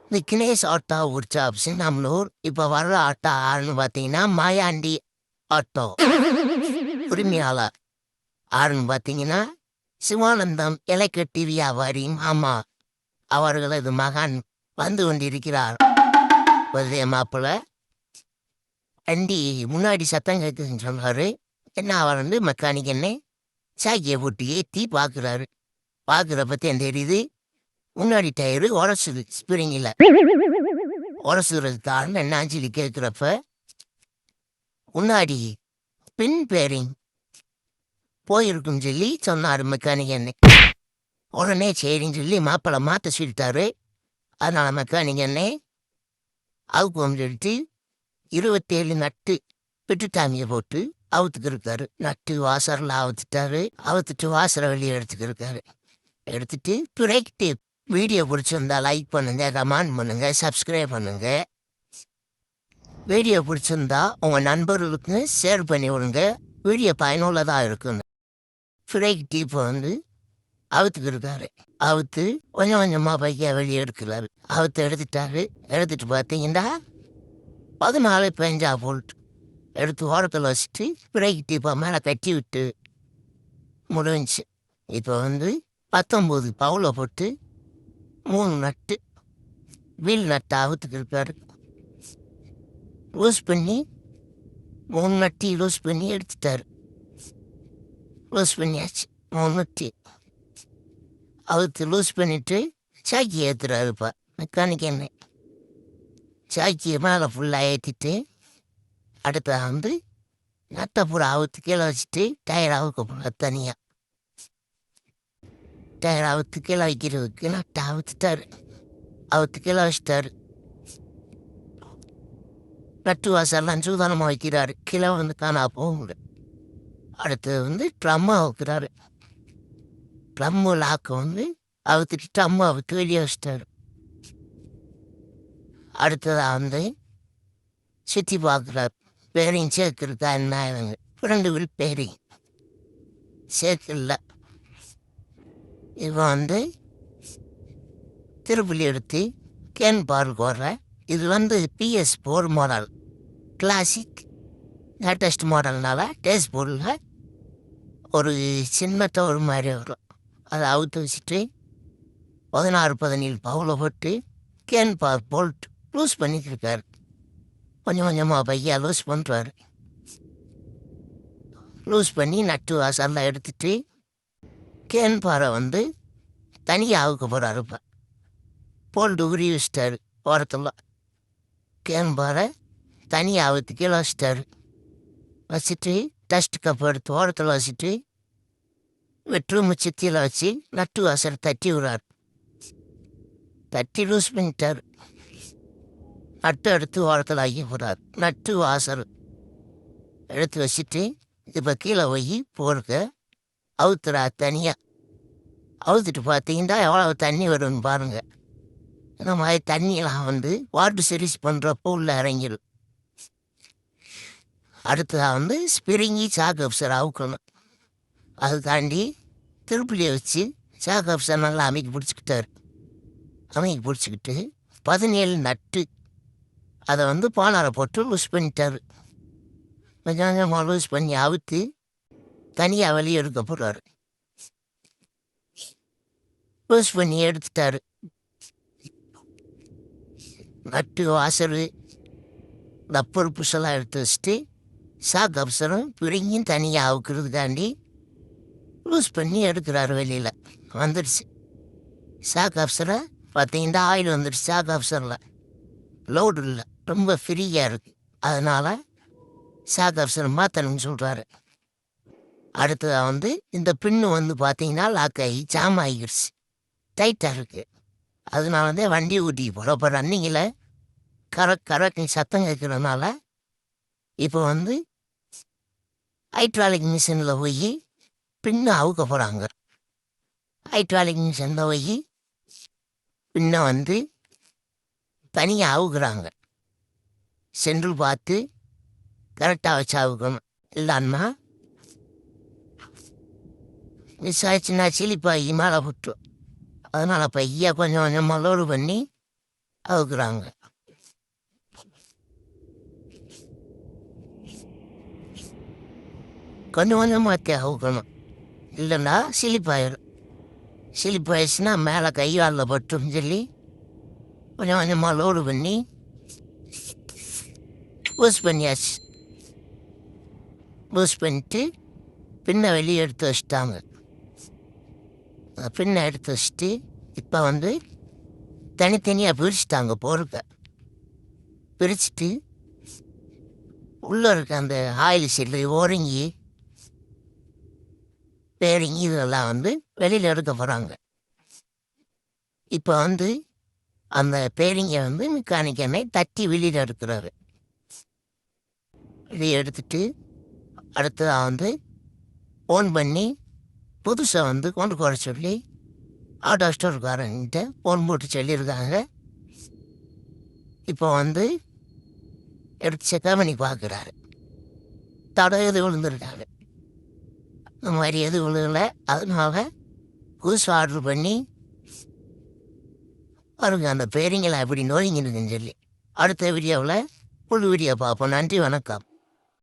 இந்த கினேஷ் ஆட்டோ ஒர்க்ஷாப்ஸ் நம்மளூர் இப்போ வர்ற ஆட்டோ யாருன்னு பார்த்தீங்கன்னா மாயாண்டி ஆட்டோ உரிமையாளர் யாருன்னு பார்த்தீங்கன்னா சிவானந்தம் எலக்ட்ரிக் வியாபாரி மாமா அவர்களது மகன் வந்து கொண்டிருக்கிறார். மாப்பிள்ள வண்டி முன்னாடி சத்தம் கேட்குதுன்னு சொன்னார். என்ன அவர் வந்து மெக்கானிக் என்ன சாக்கியை போட்டு ஏற்றி பார்க்குறாரு. பார்க்குறப்ப தெரியுது முன்னாடி டயரு உரசுது, ஸ்பிரிங்கில் உரசுறது காரணம் என்னான்னு சொல்லி கேட்குறப்ப முன்னாடி பின் பேரிங் போயிருக்குன்னு சொல்லி சொன்னார் மெக்கானிக் என்ன. உடனே சரின்னு சொல்லி மாப்பிள்ளை மாற்ற சொல்லிட்டாரு. அதனால் மெக்கானிக் என்ன அவுக்கு எடுத்து 27 நட்டு பெட்டுட்டாமியை போட்டு அவுத்துக்கிருக்காரு. நட்டு வாசரில் அவுத்துட்டாரு. அவுத்துட்டு வாசரை வெளியே எடுத்துக்கிருக்காரு. எடுத்துட்டு பிரேக் வீடியோ பிடிச்சிருந்தா லைக் பண்ணுங்க, கமெண்ட் பண்ணுங்க, சப்ஸ்கிரைப் பண்ணுங்க. வீடியோ பிடிச்சிருந்தா உங்கள் நண்பர்களுக்கு ஷேர் பண்ணி விடுங்க. வீடியோ பயனுள்ளதாக இருக்குங்க. பிரேக் டீப்பை வந்து அவுத்துக்கிருக்காரு. அவுத்து கொஞ்சம் கொஞ்சமாக பைக்கை வெளியே எடுக்கிறாரு. அவுத்து எடுத்துட்டாரு. எடுத்துட்டு பார்த்தீங்கன்னா 14 போல்ட் எடுத்து ஓரத்தில் வச்சுட்டு பிரேக் டீப்பை மேலே கட்டி விட்டு முடிஞ்சு. இப்போ வந்து 19 பவுலை போட்டு 3 நட்டு வீல் நட்டை அவுத்துக்கிருக்காரு. லூஸ் பண்ணி 3 நட்டி லூஸ் பண்ணி எடுத்துட்டாரு. லூஸ் பண்ணியாச்சு 3 நட்டி அவுத்து லூஸ் பண்ணிவிட்டு சாக்கி ஏற்றுறாருப்பா மெக்கானிக் என்ன. சாக்கியை மேலே ஃபுல்லாக ஏற்றிட்டு அடுத்த வந்து நட்டை பூரா அவுத்து கீழே வச்சுட்டு டயர் அவுக்க போகிற தனியாக. டயர் அவுத்து கீழே வைக்கிறதுக்கு நட்டை அவுத்துட்டாரு. அவுத்து கீழே வச்சுட்டாரு. நட்டு வாசல்லாம் சூதானமாக வைக்கிறாரு. கீழே வந்து காணா போகுங்க. அடுத்தது வந்து ட்ரம்மை வைக்கிறாரு. ட்ரம்மு லாக்கை வந்து அவுத்துட்டு ட்ரம்மை அவுத்து வெளியே வச்சிட்டாரு. அடுத்ததாக வந்து சுற்றி பார்க்குறாரு. பேரிங் சேர்க்குறதா என்ன இவங்க 2 வில் பேரிங் சேர்க்கல. இவன் வந்து திருப்பலி எடுத்து கேன் பார்க்கு வர்ற. இது வந்து PS4 மாடல் கிளாசிக் லேட்டஸ்ட் மாடல்னால டேஸ்ட் போர்டில் ஒரு சின்ன ஒரு மாதிரி வரும். அதை அவுத்து வச்சுட்டு 16-17 பவுலை போட்டு கேன் பார்க் போல்ட் லூஸ் பண்ணிக்கிருக்காரு. கொஞ்சம் கொஞ்சமாக பையா லூஸ் பண்ணுறாரு. லூஸ் பண்ணி நட்டு வாசல்லாம் எடுத்துட்டு கேன் பாறை வந்து தனியாக அவுக்க போகிறாரு. இப்போ போல்ட்டு உரி வச்சிட்டாரு. ஓரத்தில் கேன் பாறை தனியாக அவுத்து கீழே வச்சிட்டாரு. வச்சுட்டு டஸ்ட் கப் எடுத்து ஓரத்தில் வச்சுட்டு வெட்ரூம் சித்தியில் வச்சு நட்டு வாசரை தட்டி விடுறாரு. தட்டி லூஸ் பண்ணிட்டார். நட்டு எடுத்து ஓரத்தில் ஆக்கி போடுறார். நட்டு வாசர் எடுத்து வச்சுட்டு இப்போ கீழே போய் போடுக்க அவுத்துறா தனியாக. அவுத்துட்டு பார்த்தீங்கன்னா எவ்வளோ தண்ணி வரும்னு பாருங்கள். இந்த மாதிரி தண்ணியெல்லாம் வந்து வாட்டர் சர்வீஸ் பண்ணுறப்போ உள்ள இறங்கிடும். அடுத்ததாக வந்து ஸ்பிரிங்கி சாக் அப்சர் அவுக்கணும். அது தாண்டி திருப்பலியை வச்சு சாக் அப்சர் நல்லா அமைக்கி பிடிச்சிக்கிட்டாரு. அமைக்கி பிடிச்சிக்கிட்டு 17 நட்டு அதை வந்து பாலாரை போட்டு லூஸ் பண்ணிட்டார். கொஞ்சம் கொஞ்சமாக லூஸ் பண்ணி அவுத்து தனியாக வெளியே எடுக்க போகிறாரு. லூஸ் பண்ணி எடுத்துட்டாரு. நட்டு வாசரு டப்பர் புஷெல்லாம் எடுத்து வச்சுட்டு சாக் அப்சரும் பிரிங்கியும் தனியாக அவுக்கிறதுக்காண்டி லூஸ் பண்ணி எடுக்கிறாரு. வெளியில் வந்துடுச்சு சாக் அப்சரை. பார்த்தீங்கன்னா ஆயில் வந்துடுச்சு. சாக் அப்சரில் லோடு இல்லை, ரொம்ப ஃப்ரீயாக இருக்குது. அதனால் சாக் அப்சரை மாற்றணும்னு சொல்கிறாரு. அடுத்ததாக வந்து இந்த பின்னு வந்து பார்த்தீங்கன்னா லாக் ஆகி ஜாம் ஆகிடுச்சு, டைட்டாக இருக்குது. அதனால வந்து வண்டி ஊட்டி போகிற இப்போ ரன்னிங்கில் கரெக்ட் சத்தம் கேட்குறதுனால இப்போ வந்து ஹைட்ராலிக் மிஷினில் போய் பின்னை அவுக்க போகிறாங்க. ஹைட்ராலிக் மிஷினில் போய் பின்னை வந்து தனியாக அவுக்குறாங்க. சென்ட்ரல் பார்த்து கரெக்டாக வச்சு அவுக்கணும். இல்லைன்னா மிஸ் ஆயிடுச்சுன்னா சிலிப்பாகி மேலே விட்டுரும். அதனால் பையா கொஞ்சம் கொஞ்சமாக லோடு பண்ணி அவுக்குறாங்க. கொஞ்சம் கொஞ்சமாக அவுக்கணும், இல்லைன்னா சிலிப்பாயிடும். சிலிப்பாயிடுச்சுன்னா மேலே கை காலில் பட்டுன்னு சொல்லி கொஞ்சம் கொஞ்சமாக லோடு பண்ணி பூஸ் பண்ணியாச்சு. பூஸ் பண்ணிட்டு பின்னை வெளியே எடுத்து வச்சுட்டாங்க. பின்னை எடுத்து வச்சுட்டு இப்போ வந்து தனித்தனியாக பிரிச்சுட்டாங்க பொருட்களை. பிரிச்சுட்டு உள்ளே இருக்க அந்த ஆயில் சில்லு, ஓரங்கி, பேரிங்கி இதெல்லாம் வந்து வெளியில் எடுக்க போகிறாங்க. இப்போ வந்து அந்த பேரிங்கை வந்து மெக்கானிக் அண்ணன் தட்டி வெளியில் எடுக்கிறாரு. இதை எடுத்துட்டு அடுத்ததாக வந்து ஃபோன் பண்ணி புதுசாக வந்து கொண்டு போட சொல்லி ஆட்டோ ஸ்டோர்காரன்கிட்ட ஃபோன் போட்டு சொல்லியிருக்காங்க. இப்போ வந்து எடுத்து செக் பண்ணி பார்க்குறாரு. தடம் எது விழுந்துருக்காங்க, இந்த மாதிரி எது விழுகலை. அதனால புதுசு ஆர்டர் பண்ணி பாருங்க அந்த பேரிங்களை அப்படி நோய்ங்கிருக்குன்னு சொல்லி அடுத்த வீடியோவில் புது வீடியோ பார்ப்போம். நன்றி, வணக்கம்.